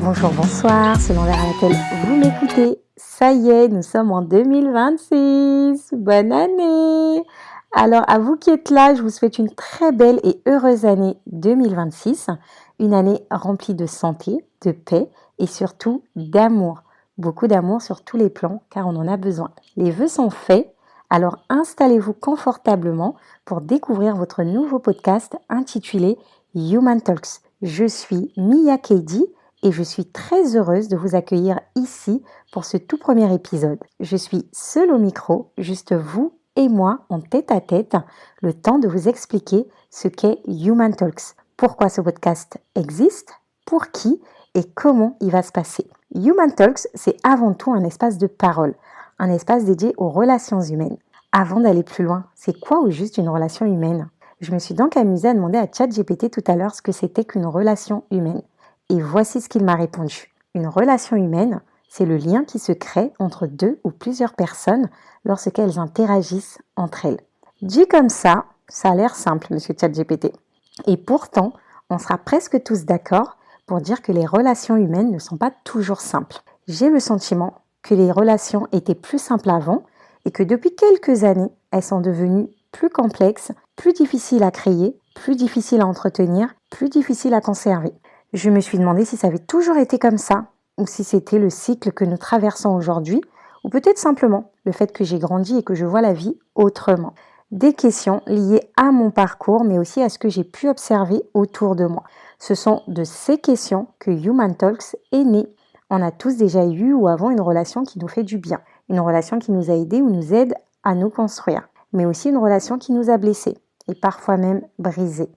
Bonjour, bonsoir, selon l'heure à laquelle vous m'écoutez. Ça y est, nous sommes en 2026. Bonne année! Alors, à vous qui êtes là, je vous souhaite une très belle et heureuse année 2026. Une année remplie de santé, de paix et surtout d'amour. Beaucoup d'amour sur tous les plans, car on en a besoin. Les vœux sont faits, alors installez-vous confortablement pour découvrir votre nouveau podcast intitulé Human Talks. Je suis Mia Keidi et je suis très heureuse de vous accueillir ici pour ce tout premier épisode. Je suis seule au micro, juste vous et moi en tête-à-tête, le temps de vous expliquer ce qu'est Human Talks, pourquoi ce podcast existe, pour qui et comment il va se passer. Human Talks, c'est avant tout un espace de parole, un espace dédié aux relations humaines. Avant d'aller plus loin, c'est quoi au juste une relation humaine ? Je me suis donc amusée à demander à ChatGPT tout à l'heure ce que c'était qu'une relation humaine. Et voici ce qu'il m'a répondu. Une relation humaine, c'est le lien qui se crée entre deux ou plusieurs personnes lorsqu'elles interagissent entre elles. Dit comme ça a l'air simple, monsieur ChatGPT. Et pourtant, on sera presque tous d'accord pour dire que les relations humaines ne sont pas toujours simples. J'ai le sentiment que les relations étaient plus simples avant et que depuis quelques années, elles sont devenues plus complexes, plus difficiles à créer, plus difficiles à entretenir, plus difficiles à conserver. Je me suis demandé si ça avait toujours été comme ça, ou si c'était le cycle que nous traversons aujourd'hui, ou peut-être simplement le fait que j'ai grandi et que je vois la vie autrement. Des questions liées à mon parcours, mais aussi à ce que j'ai pu observer autour de moi. Ce sont de ces questions que Human Talks est né. On a tous déjà eu ou avons une relation qui nous fait du bien, une relation qui nous a aidés ou nous aide à nous construire, mais aussi une relation qui nous a blessés et parfois même brisés.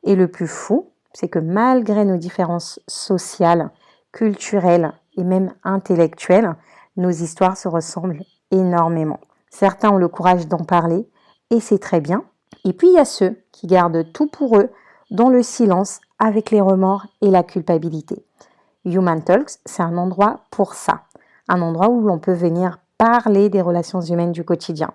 Et le plus fou, c'est que malgré nos différences sociales, culturelles et même intellectuelles, nos histoires se ressemblent énormément. Certains ont le courage d'en parler et c'est très bien. Et puis il y a ceux qui gardent tout pour eux dans le silence avec les remords et la culpabilité. Human Talks, c'est un endroit pour ça. Un endroit où l'on peut venir parler des relations humaines du quotidien.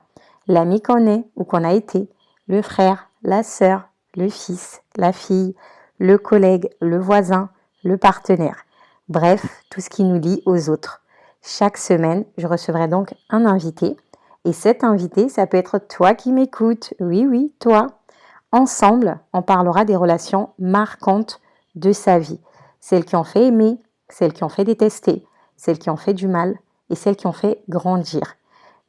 L'ami qu'on est ou qu'on a été, le frère, la sœur, le fils, la fille, le collègue, le voisin, le partenaire. Bref, tout ce qui nous lie aux autres. Chaque semaine, je recevrai donc un invité. Et cet invité, ça peut être toi qui m'écoutes. Oui, toi. Ensemble, on parlera des relations marquantes de sa vie. Celles qui ont fait aimer, celles qui ont fait détester, celles qui ont fait du mal et celles qui ont fait grandir.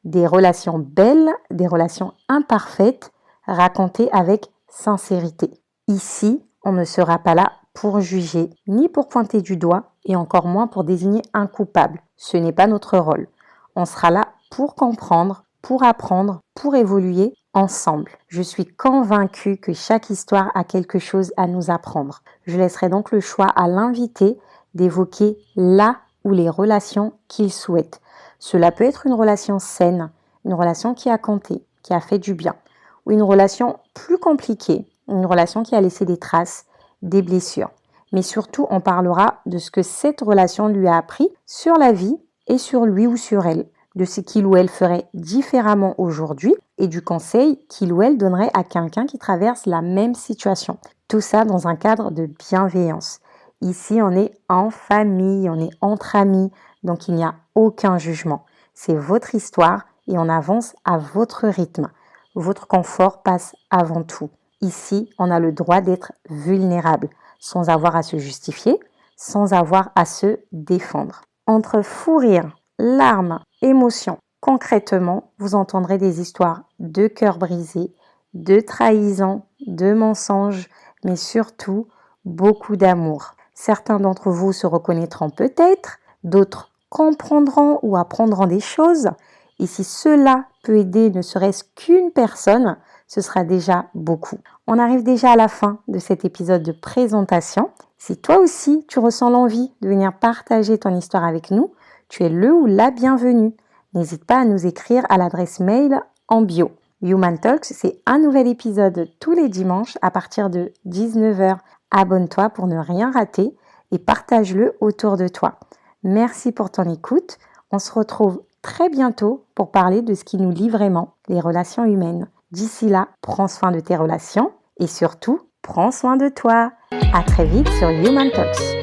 Des relations belles, des relations imparfaites, racontées avec sincérité. Ici, on ne sera pas là pour juger, ni pour pointer du doigt, et encore moins pour désigner un coupable. Ce n'est pas notre rôle. On sera là pour comprendre, pour apprendre, pour évoluer ensemble. Je suis convaincue que chaque histoire a quelque chose à nous apprendre. Je laisserai donc le choix à l'invité d'évoquer la ou les relations qu'il souhaite. Cela peut être une relation saine, une relation qui a compté, qui a fait du bien, ou une relation plus compliquée, une relation qui a laissé des traces, des blessures. Mais surtout, on parlera de ce que cette relation lui a appris sur la vie et sur lui ou sur elle, de ce qu'il ou elle ferait différemment aujourd'hui et du conseil qu'il ou elle donnerait à quelqu'un qui traverse la même situation. Tout ça dans un cadre de bienveillance. Ici, on est en famille, on est entre amis, donc il n'y a aucun jugement. C'est votre histoire et on avance à votre rythme. Votre confort passe avant tout. Ici, on a le droit d'être vulnérable, sans avoir à se justifier, sans avoir à se défendre. Entre fou rire, larmes, émotions, concrètement, vous entendrez des histoires de cœurs brisés, de trahisons, de mensonges, mais surtout beaucoup d'amour. Certains d'entre vous se reconnaîtront peut-être, d'autres comprendront ou apprendront des choses. Et si cela peut aider ne serait-ce qu'une personne, ce sera déjà beaucoup. On arrive déjà à la fin de cet épisode de présentation. Si toi aussi, tu ressens l'envie de venir partager ton histoire avec nous, tu es le ou la bienvenue. N'hésite pas à nous écrire à l'adresse mail en bio. Human Talks, c'est un nouvel épisode tous les dimanches à partir de 19h. Abonne-toi pour ne rien rater et partage-le autour de toi. Merci pour ton écoute. On se retrouve très bientôt pour parler de ce qui nous lie vraiment, les relations humaines. D'ici là, prends soin de tes relations et surtout, prends soin de toi. À très vite sur Human Talks.